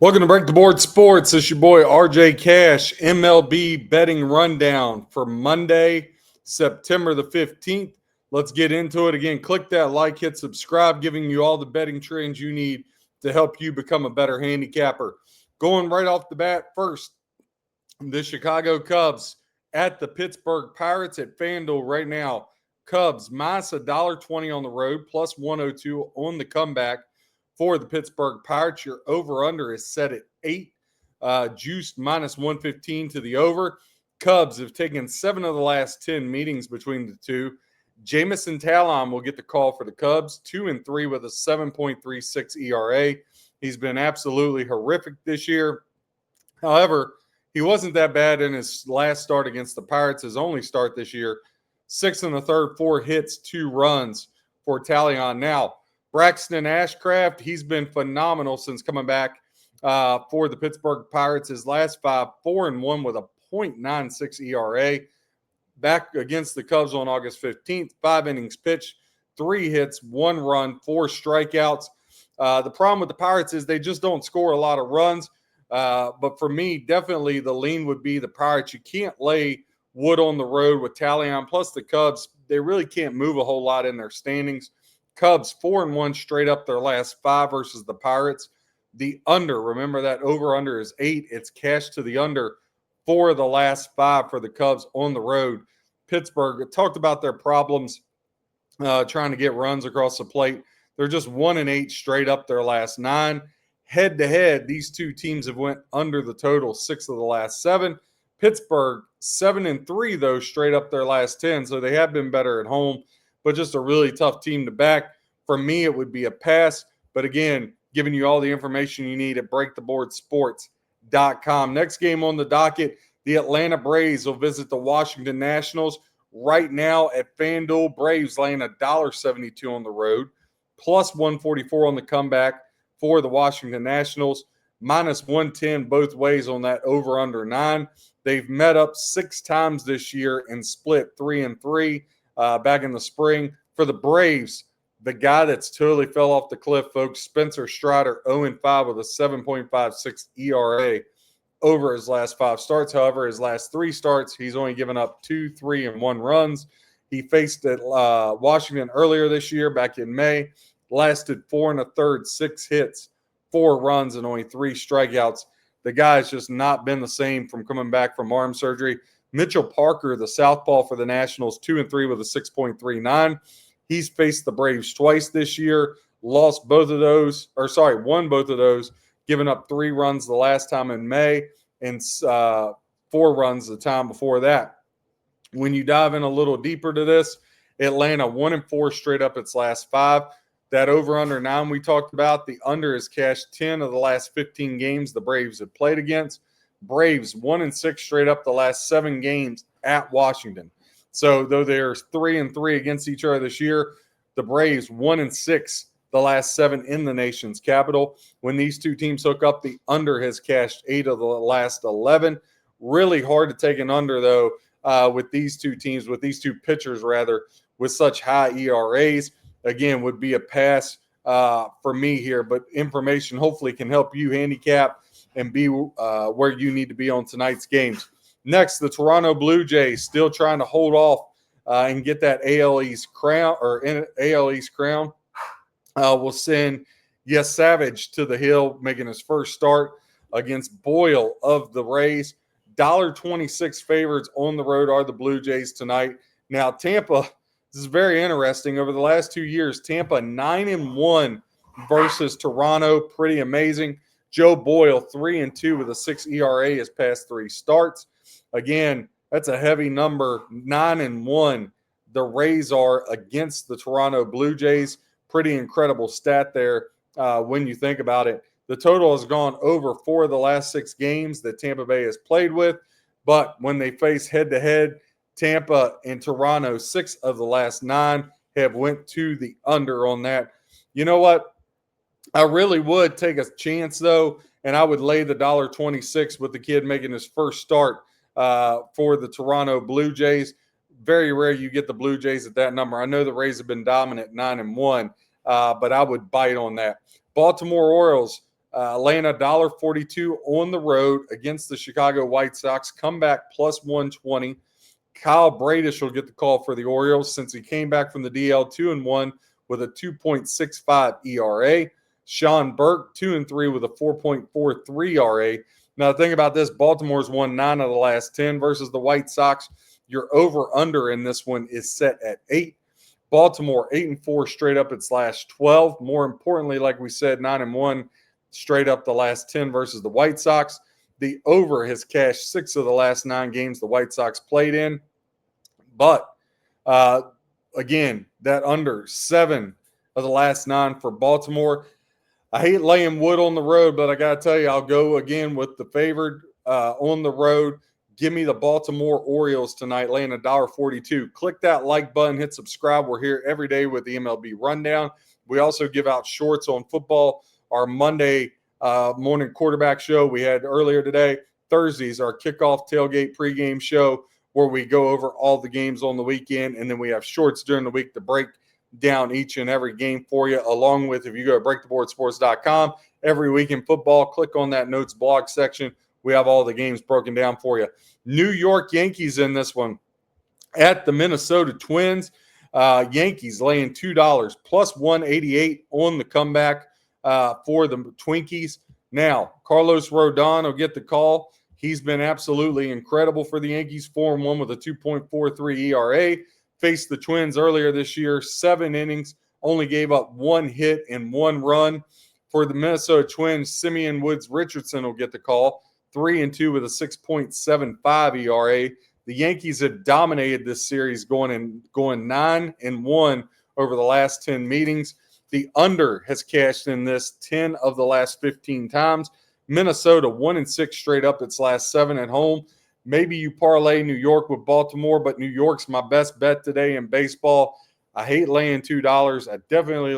Welcome to Break the Board Sports. It's your boy RJ Cash, MLB Betting Rundown for Monday, September the 15th. Let's get into it. Again, click that like, hit subscribe, giving you all the betting trends you need to help you become a better handicapper. Going right off the bat first, the Chicago Cubs at the Pittsburgh Pirates at FanDuel right now. Cubs minus $1.20 on the road, plus 102 on the comeback. For the Pittsburgh Pirates, your over-under is set at 8, juiced minus 115 to the over. Cubs have taken 7 of the last 10 meetings between the two. Jamison Talon will get the call for the Cubs, 2-3 with a 7.36 ERA. He's been absolutely horrific this year. However, he wasn't that bad in his last start against the Pirates, his only start this year. 6 in the third, 4 hits, 2 runs for Talon. Now, Braxton Ashcraft, he's been phenomenal since coming back for the Pittsburgh Pirates. His last 5, 4-1 with a .96 ERA. Back against the Cubs on August 15th, 5 innings pitched, 3 hits, 1 run, 4 strikeouts. The problem with the Pirates is they just don't score a lot of runs. But for me, definitely the lean would be the Pirates. You can't lay wood on the road with Talon. Plus the Cubs, they really can't move a whole lot in their standings. Cubs 4-1 straight up their last 5 versus the Pirates. The under, remember that over-under is 8. It's cash to the under for the last 5 for the Cubs on the road. Pittsburgh talked about their problems trying to get runs across the plate. They're just 1-8 straight up their last 9. Head-to-head, these two teams have went under the total 6 of the last 7. Pittsburgh 7-3, though, straight up their last 10, so they have been better at home. But just a really tough team to back. For me, it would be a pass. But again, giving you all the information you need at breaktheboardsports.com. Next game on the docket, the Atlanta Braves will visit the Washington Nationals. Right now at FanDuel, Braves laying $1.72 on the road, plus 144 on the comeback for the Washington Nationals, minus 110 both ways on that over-under 9. They've met up 6 times this year and split 3-3. Back in the spring. For the Braves, the guy that's totally fell off the cliff, folks, Spencer Strider, 0-5 with a 7.56 ERA over his last 5 starts. However, his last 3 starts, he's only given up 2, 3, and 1 runs. He faced at Washington earlier this year, back in May, lasted 4 1/3, 6 hits, 4 runs, and only 3 strikeouts. The guy's just not been the same from coming back from arm surgery. Mitchell Parker, the southpaw for the Nationals, 2-3 with a 6.39. He's faced the Braves twice this year, won both of those, giving up 3 runs the last time in May and 4 runs the time before that. When you dive in a little deeper to this, Atlanta 1-4 straight up its last 5. That over-under 9 we talked about, the under is cashed 10 of the last 15 games the Braves have played against. Braves 1-6 straight up the last 7 games at Washington. So though they're 3-3 against each other this year, the Braves 1-6 the last 7 in the nation's capital. When these two teams hook up, the under has cashed 8 of the last 11. Really hard to take an under though with these two teams, with these two pitchers rather, with such high ERAs. Again, would be a pass for me here, but information hopefully can help you handicap and be where you need to be on tonight's games. Next, the Toronto Blue Jays still trying to hold off and get that AL East crown. We'll send Savage to the hill, making his first start against Boyle of the Rays. $1.26 favorites on the road are the Blue Jays tonight. Now, Tampa, this is very interesting. Over the last 2 years, Tampa 9-1 versus Toronto. Pretty amazing. Joe Boyle, 3-2 with a 6 ERA his past 3 starts. Again, that's a heavy number, 9-1. The Rays are against the Toronto Blue Jays. Pretty incredible stat there when you think about it. The total has gone over 4 of the last 6 games that Tampa Bay has played with. But when they face head-to-head, Tampa and Toronto, 6 of the last 9 have went to the under on that. You know what? I really would take a chance, though, and I would lay the $1.26 with the kid making his first start for the Toronto Blue Jays. Very rare you get the Blue Jays at that number. I know the Rays have been dominant 9-1, but I would bite on that. Baltimore Orioles laying $1.42 on the road against the Chicago White Sox. Comeback plus 120. Kyle Bradish will get the call for the Orioles since he came back from the DL 2-1 with a 2.65 ERA. Sean Burke 2-3 with a 4.43 ERA. Now, the thing about this, Baltimore's won 9 of the last 10 versus the White Sox. Your over-under in this one is set at 8. Baltimore 8-4 straight up its last 12. More importantly, like we said, 9-1 straight up the last 10 versus the White Sox. The over has cashed 6 of the last 9 games the White Sox played in. But, again, that under 7 of the last 9 for Baltimore. I hate laying wood on the road, but I got to tell you, I'll go again with the favored on the road. Give me the Baltimore Orioles tonight, laying $1.42. Click that like button, hit subscribe. We're here every day with the MLB Rundown. We also give out shorts on football. Our Monday morning quarterback show we had earlier today. Thursdays, our kickoff tailgate pregame show where we go over all the games on the weekend, and then we have shorts during the week to break down each and every game for you, along with, if you go to breaktheboardsports.com, every week in football, click on that notes blog section. We have all the games broken down for you. New York Yankees in this one at the Minnesota Twins. Yankees laying $2 plus 188 on the comeback for the Twinkies. Now, Carlos Rodon will get the call. He's been absolutely incredible for the Yankees, 4-1 with a 2.43 ERA. Faced the Twins earlier this year, 7 innings, only gave up 1 hit and 1 run. For the Minnesota Twins, Simeon Woods Richardson will get the call, 3-2 with a 6.75 ERA. The Yankees have dominated this series, going 9-1 over the last 10 meetings. The under has cashed in this 10 of the last 15 times. Minnesota 1-6 straight up its last 7 at home. Maybe you parlay New York with Baltimore, but New York's my best bet today in baseball. I hate laying $2. I definitely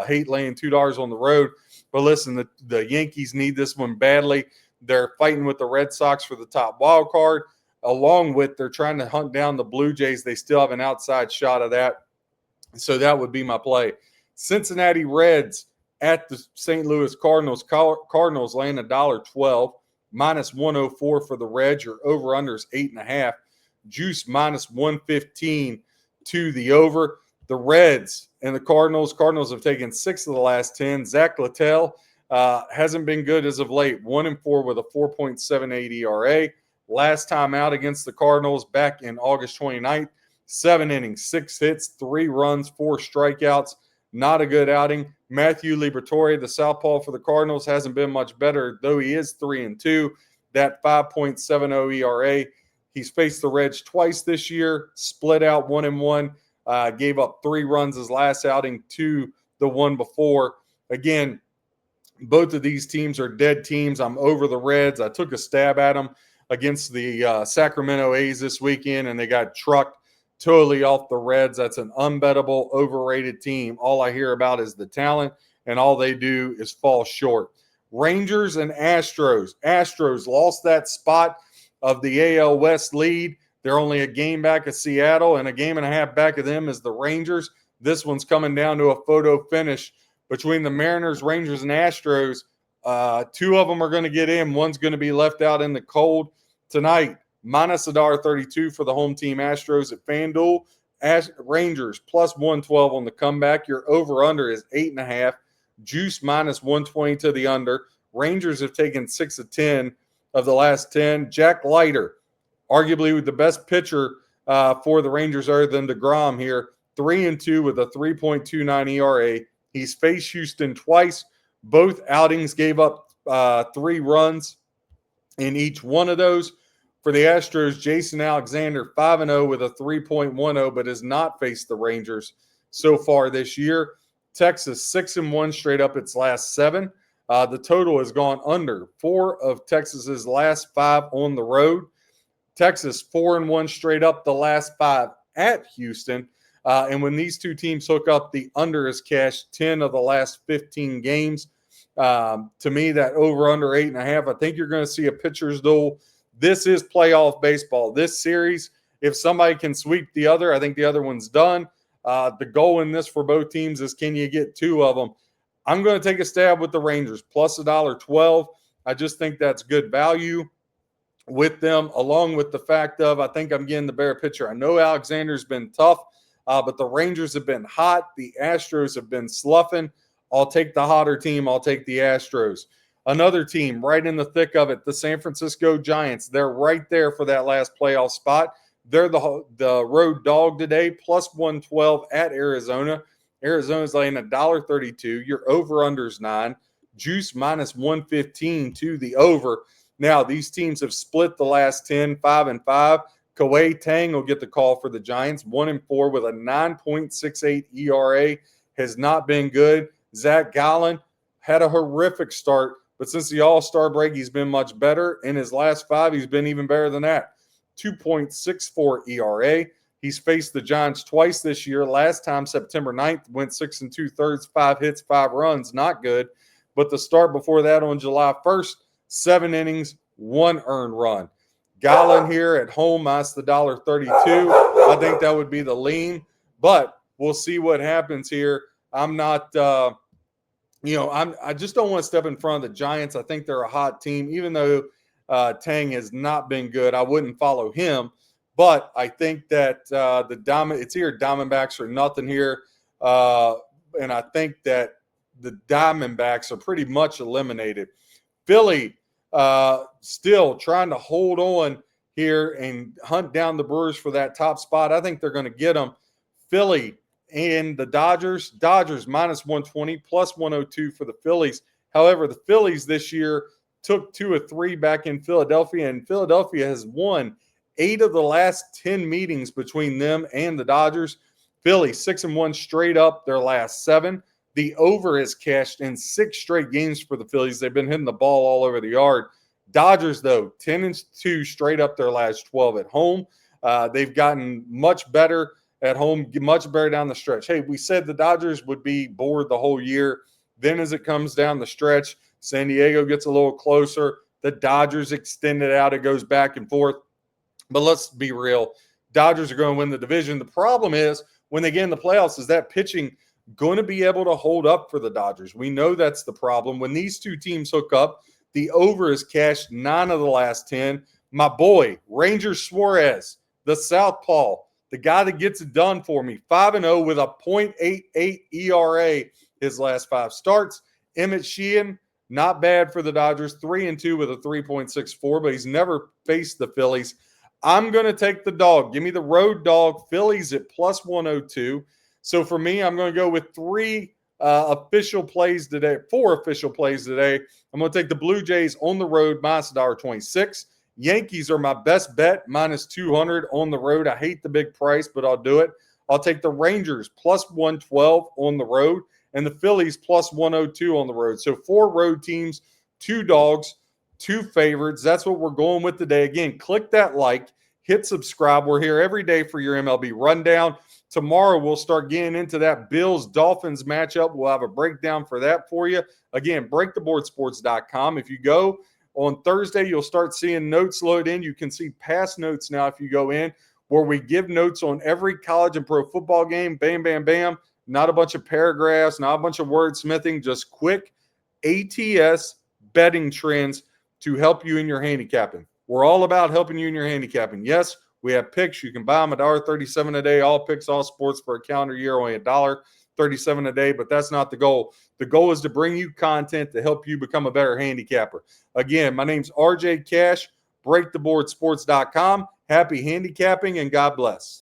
hate laying $2 on the road. But listen, the Yankees need this one badly. They're fighting with the Red Sox for the top wild card, along with they're trying to hunt down the Blue Jays. They still have an outside shot of that. So that would be my play. Cincinnati Reds at the St. Louis Cardinals. Cardinals laying $1.12. Minus 104 for the Reds. Your over-under is 8.5. Juice minus 115 to the over. The Reds and the Cardinals. Cardinals have taken 6 of the last 10. Zach Littell hasn't been good as of late. 1-4 with a 4.78 ERA. Last time out against the Cardinals back in August 29th. 7 innings, 6 hits, 3 runs, 4 strikeouts. Not a good outing. Matthew Liberatore, the southpaw for the Cardinals, hasn't been much better, though he is 3-2. That 5.70 ERA. He's faced the Reds twice this year, split out 1-1, gave up 3 runs his last outing to the one before. Again, both of these teams are dead teams. I'm over the Reds. I took a stab at them against the Sacramento A's this weekend, and they got trucked totally off the Reds. That's an unbettable, overrated team. All I hear about is the talent, and all they do is fall short. Rangers and Astros. Astros lost that spot of the AL West lead. They're only a game back of Seattle, and a game and a half back of them is the Rangers. This one's coming down to a photo finish between the Mariners, Rangers, and Astros. 2 of them are going to get in. One's going to be left out in the cold tonight. Minus $1.32 for the home team Astros at FanDuel. Rangers plus 112 on the comeback. Your over-under is 8.5. Juice minus 120 to the under. Rangers have taken 6 of 10 of the last 10. Jack Leiter, arguably the best pitcher for the Rangers other than DeGrom here, 3-2 with a 3.29 ERA. He's faced Houston twice. Both outings gave up 3 runs in each one of those. For the Astros, Jason Alexander, 5-0 with a 3.10, but has not faced the Rangers so far this year. Texas, 6-1 straight up its last 7. The total has gone under 4 of Texas's last 5 on the road. Texas, 4-1 straight up the last 5 at Houston. And when these two teams hook up, the under is cashed 10 of the last 15 games. To me, that over-under 8.5, I think you're going to see a pitcher's duel. This is playoff baseball. This series, if somebody can sweep the other, I think the other one's done. The goal in this for both teams is, can you get 2 of them? I'm going to take a stab with the Rangers, plus $1.12. I just think that's good value with them, along with the fact of I think I'm getting the better pitcher. I know Alexander's been tough, but the Rangers have been hot. The Astros have been sloughing. I'll take the hotter team. I'll take the Astros. Another team right in the thick of it, the San Francisco Giants. They're right there for that last playoff spot. They're the road dog today, plus 112 at Arizona. Arizona's laying $1.32. Your over-under's 9. Juice minus 115 to the over. Now, these teams have split the last 10, 5-5. Kawhi Tang will get the call for the Giants, 1-4 with a 9.68 ERA. Has not been good. Zach Gallen had a horrific start, but since the All-Star break, he's been much better. In his last 5, he's been even better than that. 2.64 ERA. He's faced the Giants twice this year. Last time, September 9th, went 6 2/3, 5 hits, 5 runs. Not good. But the start before that on July 1st, 7 innings, 1 earned run. Gallen here at home, minus the $1.32. I think that would be the lean, but we'll see what happens here. I'm not, I just don't want to step in front of the Giants. I think they're a hot team, even though Tang has not been good. I wouldn't follow him, but I think that it's here Diamondbacks are nothing here, and I think that the Diamondbacks are pretty much eliminated. Philly still trying to hold on here and hunt down the Brewers for that top spot. I think they're going to get them. Philly and the Dodgers. Dodgers minus 120, plus 102 for the Phillies. However, the Phillies this year took 2 of 3 back in Philadelphia, and Philadelphia has won 8 of the last 10 meetings between them and the Dodgers. Philly 6-1 straight up their last 7. The over is cashed in 6 straight games for the Phillies. They've been hitting the ball all over the yard. Dodgers, though, 10-2 straight up their last 12 at home. They've gotten much better at home, much better down the stretch. Hey, we said the Dodgers would be bored the whole year. Then as it comes down the stretch, San Diego gets a little closer. The Dodgers extend it out. It goes back and forth. But let's be real. Dodgers are going to win the division. The problem is when they get in the playoffs is that pitching – going to be able to hold up for the Dodgers. We know that's the problem. When these two teams hook up, the over is cashed 9 of the last 10. My boy, Ranger Suarez, the southpaw, the guy that gets it done for me, 5-0 with a .88 ERA his last 5 starts. Emmett Sheehan, not bad for the Dodgers, 3-2 with a 3.64, but he's never faced the Phillies. I'm going to take the dog. Give me the road dog, Phillies at plus 102. So for me, I'm going to go with 4 official plays today. I'm going to take the Blue Jays on the road, minus $1.26. Yankees are my best bet, minus 200 on the road. I hate the big price, but I'll do it. I'll take the Rangers, plus 112 on the road, and the Phillies, plus 102 on the road. So 4 road teams, 2 dogs, 2 favorites. That's what we're going with today. Again, click that like, hit subscribe. We're here every day for your MLB rundown. Tomorrow, we'll start getting into that Bills-Dolphins matchup. We'll have a breakdown for that for you. Again, breaktheboardsports.com. If you go on Thursday, you'll start seeing notes load in. You can see past notes now if you go in, where we give notes on every college and pro football game. Bam, bam, bam. Not a bunch of paragraphs, not a bunch of wordsmithing, just quick ATS betting trends to help you in your handicapping. We're all about helping you in your handicapping. Yes, we have picks. You can buy them $1.37 a day. All picks, all sports for a calendar year, only $1.37 a day. But that's not the goal. The goal is to bring you content to help you become a better handicapper. Again, my name's RJ Cash, breaktheboardsports.com. Happy handicapping and God bless.